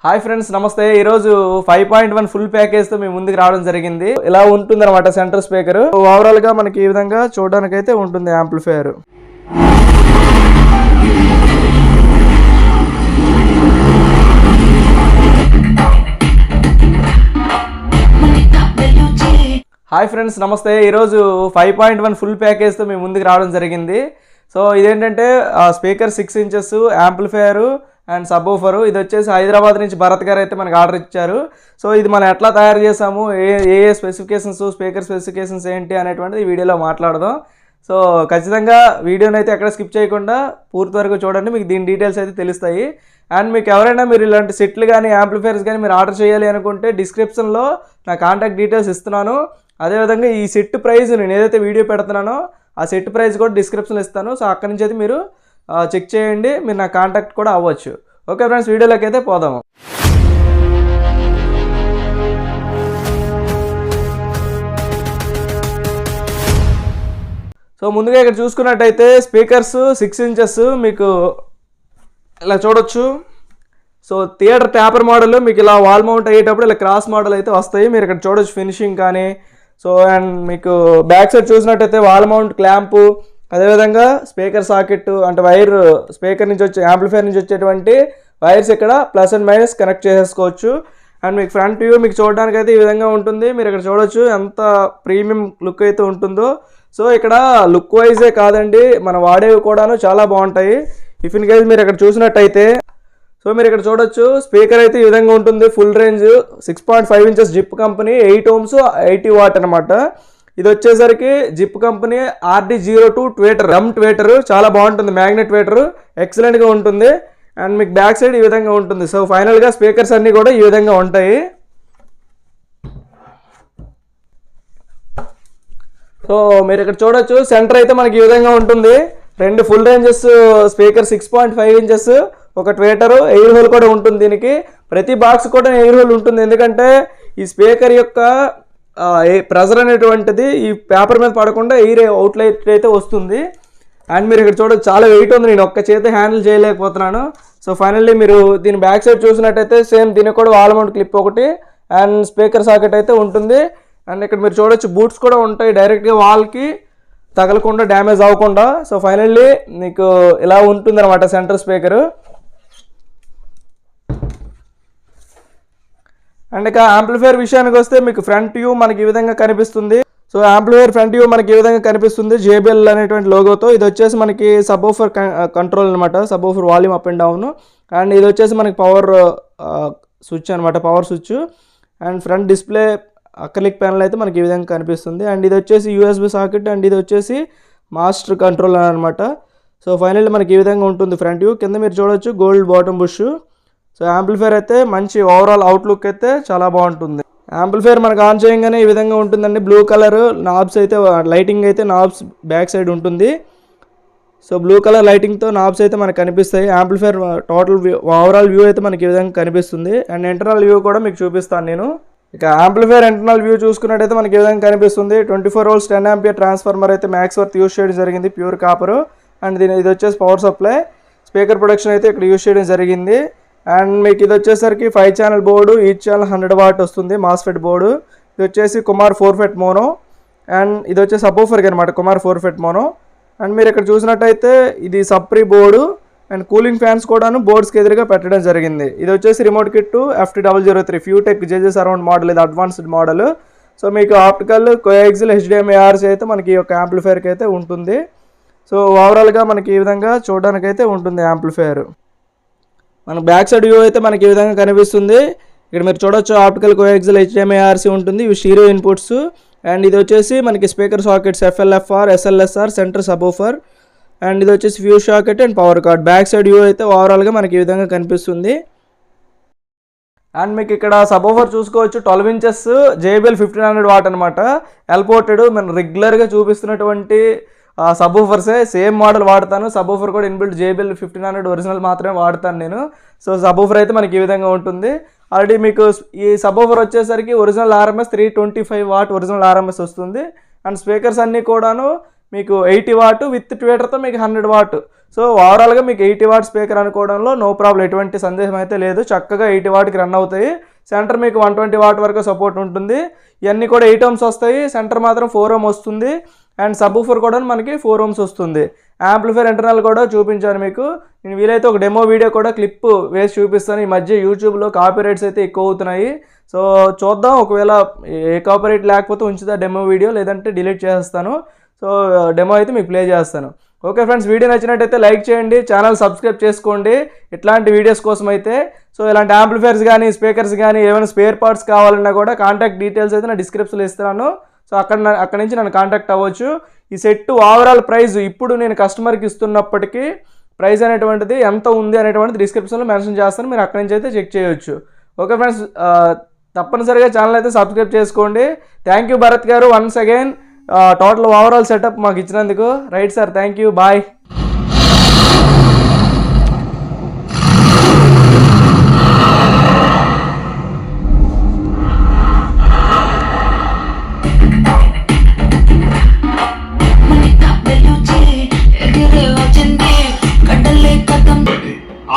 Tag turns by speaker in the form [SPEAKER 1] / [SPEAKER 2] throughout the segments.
[SPEAKER 1] Hi friends, నమస్తే. ఈరోజు 5.1 full ప్యాకేజ్తో మేము ముందుకు రావడం జరిగింది. ఇలా ఉంటుంది అనమాట సెంటర్ స్పీకర్. ఓవరాల్గా మనకి ఈ విధంగా చూడడానికి అయితే ఉంటుంది యాంప్లిఫైయర్. హాయ్ ఫ్రెండ్స్, నమస్తే. ఈరోజు 5.1 ఫుల్ ప్యాకేజ్తో మేము ముందుకు రావడం జరిగింది. సో ఇదేంటంటే speaker 6 inches, amplifier and subwoofer. ఇది వచ్చేసి హైదరాబాద్ నుంచి భరత్ గారు అయితే మనకు ఆర్డర్ ఇచ్చారు. సో ఇది మనం ఎట్లా తయారు చేసాము, ఏ స్పెసిఫికేషన్స్, స్పీకర్ స్పెసిఫికేషన్స్ ఏంటి అనేటువంటిది ఈ వీడియోలో మాట్లాడదాం. సో ఖచ్చితంగా వీడియోని అయితే ఎక్కడ స్కిప్ చేయకుండా పూర్తి వరకు చూడండి, మీకు దీని డీటెయిల్స్ అయితే తెలుస్తాయి. అండ్ మీకు ఎవరైనా మీరు ఇలాంటి సెట్లు కానీ యాంప్లిఫైయర్స్ కానీ మీరు ఆర్డర్ చేయాలి అనుకుంటే డిస్క్రిప్షన్లో నా కాంటాక్ట్ డీటెయిల్స్ ఇస్తున్నాను. అదేవిధంగా ఈ సెట్ ప్రైస్ నేను ఏదైతే వీడియో పెడుతున్నానో ఆ సెట్ ప్రైస్ కూడా డిస్క్రిప్షన్లో ఇస్తాను. సో అక్కడి నుంచి అయితే మీరు చెక్ చేయండి, మీరు నా కాంటాక్ట్ కూడా అవ్వచ్చు. ఓకే ఫ్రెండ్స్, వీడియోలోకి అయితే పోదాము. సో ముందుగా ఇక్కడ చూసుకున్నట్టయితే స్పీకర్స్ 6 ఇంచెస్ మీకు ఇలా చూడొచ్చు. సో థియేటర్ ట్యాపర్ మోడల్ మీకు ఇలా వాల్ మౌంట్ అయ్యేటప్పుడు ఇలా క్రాస్ మోడల్ అయితే వస్తాయి. మీరు ఇక్కడ చూడొచ్చు ఫినిషింగ్ కానీ. సో అండ్ మీకు బ్యాక్ సైడ్ చూసినట్టయితే వాల్ మౌంట్ క్లాంపు, అదేవిధంగా స్పీకర్ సాకెట్ అంటే వైర్ స్పీకర్ నుంచి వచ్చే యాంప్లిఫైర్ నుంచి వచ్చేటువంటి వైర్స్ ఇక్కడ ప్లస్ అండ్ మైనస్ కనెక్ట్ చేసేసుకోవచ్చు. అండ్ మీకు ఫ్రంట్ వ్యూ మీకు చూడడానికి అయితే ఈ విధంగా ఉంటుంది. మీరు ఇక్కడ చూడొచ్చు ఎంత ప్రీమియం లుక్ అయితే ఉంటుందో. సో ఇక్కడ లుక్ వైజే కాదండి, మనం వాడేవి కూడాను చాలా బాగుంటాయి. ఇఫ్ ఇన్ కేస్ మీరు ఇక్కడ చూసినట్టయితే సో మీరు ఇక్కడ చూడొచ్చు స్పీకర్ అయితే ఈ విధంగా ఉంటుంది. Full range 6.5 inches zip company, 8 ohms 80 watt అనమాట. ఇది వచ్చేసరికి జిప్ కంపెనీ RD02 ట్వేటర్, డమ్ ట్వేటర్, చాలా బాగుంటుంది. మ్యాగ్నెట్ ట్వేటర్ ఎక్సలెంట్గా ఉంటుంది. అండ్ మీకు బ్యాక్ సైడ్ ఈ విధంగా ఉంటుంది. సో ఫైనల్గా స్పీకర్స్ అన్నీ కూడా ఈ విధంగా ఉంటాయి. సో మీరు ఇక్కడ చూడొచ్చు సెంటర్ అయితే మనకి ఈ విధంగా ఉంటుంది. 2 ఫుల్ రేంజెస్ స్పీకర్ 6.5 ఇంచెస్, ఒక ట్వేటరు, ఎయిర్ హోల్ కూడా ఉంటుంది. దీనికి ప్రతి బాక్స్ కూడా ఎయిర్ హోల్ ఉంటుంది. ఎందుకంటే ఈ స్పీకర్ యొక్క ప్రెజర్ అనేటువంటిది ఈ పేపర్ మీద పడకుండా ఎయిర్ అవుట్లెట్ అయితే వస్తుంది. అండ్ మీరు ఇక్కడ చూడొచ్చు చాలా వెయిట్ ఉంది, నేను ఒక్క చేతి హ్యాండిల్ చేయలేకపోతున్నాను. సో ఫైనల్లీ మీరు దీని బ్యాక్ సైడ్ చూసినట్టయితే సేమ్ దీనికి కూడా వాల్ మౌంట్ క్లిప్ ఒకటి అండ్ స్పీకర్ సాకెట్ అయితే ఉంటుంది. అండ్ ఇక్కడ మీరు చూడొచ్చు బూట్స్ కూడా ఉంటాయి, డైరెక్ట్గా వాల్కి తగలకుండా, డ్యామేజ్ అవ్వకుండా. సో ఫైనల్లీ మీకు ఇలా ఉంటుంది అనమాట సెంటర్ స్పీకరు. అండ్ ఇక యాంప్లిఫైయర్ విషయానికి వస్తే మీకు ఫ్రంట్ వ్యూ మనకి ఈ విధంగా కనిపిస్తుంది. సో యాంప్లిఫైయర్ ఫ్రంట్ వ్యూ మనకి ఈ విధంగా కనిపిస్తుంది JBL అనేటువంటి లోగోతో. ఇది వచ్చేసి మనకి సబ్వూఫర్ కంట్రోల్ అనమాట, subwoofer volume up and down. And ఇది వచ్చేసి మనకి పవర్ స్విచ్ అనమాట, power switch. And front display acrylic panel అయితే మనకి ఈ విధంగా కనిపిస్తుంది. అండ్ ఇది వచ్చేసి USB సాకెట్, అండ్ ఇది వచ్చేసి మాస్టర్ కంట్రోల్ అనమాట. సో ఫైనల్లీ మనకి ఈ విధంగా ఉంటుంది ఫ్రంట్ వ్యూ. కింద మీరు చూడొచ్చు gold bottom bush. So amplifier అయితే మంచి ఓవరాల్ అవుట్లుక్ అయితే చాలా బాగుంటుంది. యాంప్లిఫైయర్ మనకు ఆన్ చేయగానే ఈ విధంగా ఉంటుందండి. బ్లూ కలర్ నాబ్స్ అయితే, లైటింగ్ అయితే నాబ్స్ బ్యాక్ సైడ్ ఉంటుంది. సో బ్లూ కలర్ లైటింగ్తో నాబ్స్ అయితే మనకు కనిపిస్తాయి. Amplifier total view, overall view అయితే మనకి ఈ విధంగా కనిపిస్తుంది. అండ్ ఇంటర్నల్ వ్యూ కూడా మీకు చూపిస్తాను నేను. ఇక యాంప్లిఫైయర్ ఇంటర్నల్ వ్యూ చూసుకున్నట్టయితే మనకి ఈ విధంగా కనిపిస్తుంది. 24 volts 10 ampere ట్రాన్స్ఫార్మర్ అయితే మ్యాక్స్ వర్త్ యూస్ చేయడం జరిగింది, ప్యూర్ కాపర్. అండ్ ఇది వచ్చేసి పవర్ సప్లై. స్పీకర్ ప్రొడక్షన్ అయితే ఇక్కడ యూస్ చేయడం జరిగింది. అండ్ మీకు ఇది వచ్చేసరికి 5 channel board, each channel 100 watt వస్తుంది, మాస్ఫెట్ బోర్డు. ఇది వచ్చేసి కుమార్ 4FET మోనో. అండ్ ఇది వచ్చేసి సబ్వూఫర్కి అనమాట, కుమార్ 4FET మోనో. అండ్ మీరు ఇక్కడ చూసినట్టయితే ఇది సప్రీ బోర్డు. అండ్ కూలింగ్ ఫ్యాన్స్ కూడాను బోర్డ్స్కి ఎదురుగా పెట్టడం జరిగింది. ఇది వచ్చేసి remote kit FT003 ఫ్యూటెక్ JJ surround model, ఇది అడ్వాన్స్డ్ మోడల్. సో మీకు ఆప్టికల్, కోయాక్సిల్, HDMI RC అయితే మనకి ఈ యొక్క యాంప్లిఫైర్కి అయితే ఉంటుంది. సో ఓవరాల్గా మనకి ఈ విధంగా చూడడానికి అయితే ఉంటుంది యాంప్లిఫైయర్. మన బ్యాక్ సైడ్ వ్యూ అయితే మనకి ఈ విధంగా కనిపిస్తుంది. ఇక్కడ మీరు చూడొచ్చు ఆప్టికల్, కోయాక్సిల్, HDMI RC ఉంటుంది, ఇవి స్టీరియో ఇన్పుట్స్. అండ్ ఇది వచ్చేసి మనకి speaker sockets FLFR, SLSR, centre subwoofer. And ఇది వచ్చేసి fuse socket and power cord. Back side view అయితే ఓవరాల్గా మనకి ఈ విధంగా కనిపిస్తుంది. అండ్ మీకు ఇక్కడ సబ్వూఫర్ చూసుకోవచ్చు, 12 inches JBL 1500 watt అనమాట, ఎల్పోర్టెడ్. మనం రెగ్యులర్గా చూపిస్తున్నటువంటి సబ్వూఫర్సే సేమ్ మోడల్ వాడతాను. సబ్వూఫర్ కూడా ఇన్బిల్ట్ JBL 1500 ఒరిజినల్ మాత్రమే వాడతాను నేను. సో సబ్వూఫర్ అయితే మనకి ఈ విధంగా ఉంటుంది. ఆల్రెడీ మీకు ఈ సబ్వూఫర్ వచ్చేసరికి original RMS 325 watt original RMS వస్తుంది. అండ్ స్పీకర్స్ అన్నీ కూడాను మీకు 80 వాట్ విత్ ట్వీటర్తో మీకు 100 వాట్. సో ఓవరాల్గా మీకు 80 వాట్ స్పీకర్ అనుకోవడంలో నో ప్రాబ్లం, ఎటువంటి సందేహం అయితే లేదు. చక్కగా 80 వాట్కి రన్ అవుతాయి. సెంటర్ మీకు 120 వాట్ వరకు సపోర్ట్ ఉంటుంది. ఇవన్నీ కూడా 8 ohms వస్తాయి. సెంటర్ మాత్రం 4 ohm వస్తుంది. అండ్ సబ్‌వూఫర్ కూడా మనకి 4 ohms వస్తుంది. యాంప్లిఫైర్ ఇంటర్నల్ కూడా చూపించాను మీకు. నేను వీలైతే ఒక డెమో వీడియో కూడా క్లిప్ వేసి చూపిస్తాను. ఈ మధ్య యూట్యూబ్లో కాపీరైట్స్ అయితే ఎక్కువ అవుతున్నాయి. సో చూద్దాం, ఒకవేళ ఏ కాపీరైట్ లేకపోతే ఉంచుతా డెమో వీడియో, లేదంటే డిలీట్ చేస్తాను. సో డెమో అయితే మీకు ప్లే చేస్తాను. ఓకే ఫ్రెండ్స్, వీడియో నచ్చినట్టయితే లైక్ చేయండి, ఛానల్ సబ్స్క్రైబ్ చేసుకోండి ఇట్లాంటి వీడియోస్ కోసం అయితే. సో ఇలాంటి యాంప్లిఫైర్స్ కానీ స్పీకర్స్ కానీ ఏమైనా స్పేర్ పార్ట్స్ కావాలన్నా కూడా కాంటాక్ట్ డీటెయిల్స్ అయితే నా డిస్క్రిప్షన్లో ఇస్తున్నాను. సో అక్కడ నుంచి నన్ను కాంటాక్ట్ అవ్వచ్చు. ఈ సెట్ ఓవరాల్ ప్రైస్ ఇప్పుడు నేను కస్టమర్కి ఇస్తున్నప్పటికీ ప్రైస్ అనేటువంటిది ఎంత ఉంది అనేటువంటిది డిస్క్రిప్షన్లో మెన్షన్ చేస్తాను, మీరు అక్కడి నుంచి అయితే చెక్ చేయొచ్చు. ఓకే ఫ్రెండ్స్, తప్పనిసరిగా ఛానల్ అయితే సబ్స్క్రైబ్ చేసుకోండి. థ్యాంక్ యూ భరత్ గారు once again total overall setup మాకు ఇచ్చినందుకు. Right sir, thank you, bye.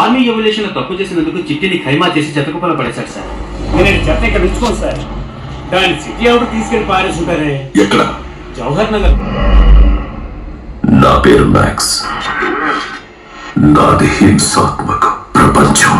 [SPEAKER 2] Army evolution తప్పు చేసినందుకు చిట్టిని ఖైమా చేసి చెత్తకుప్పల పడేశారు సార్.
[SPEAKER 3] నేను చెత్త ఇక్కడ ఉంచుకోను సార్, దాన్ని సిటీ అవుట్ తీసుకెళ్లి పారేసుంటారే.
[SPEAKER 4] ఎక్కడ?
[SPEAKER 3] జవహర్ నగర్.
[SPEAKER 4] నా పేరు మ్యాక్స్, నాది హింసాత్మక ప్రపంచం.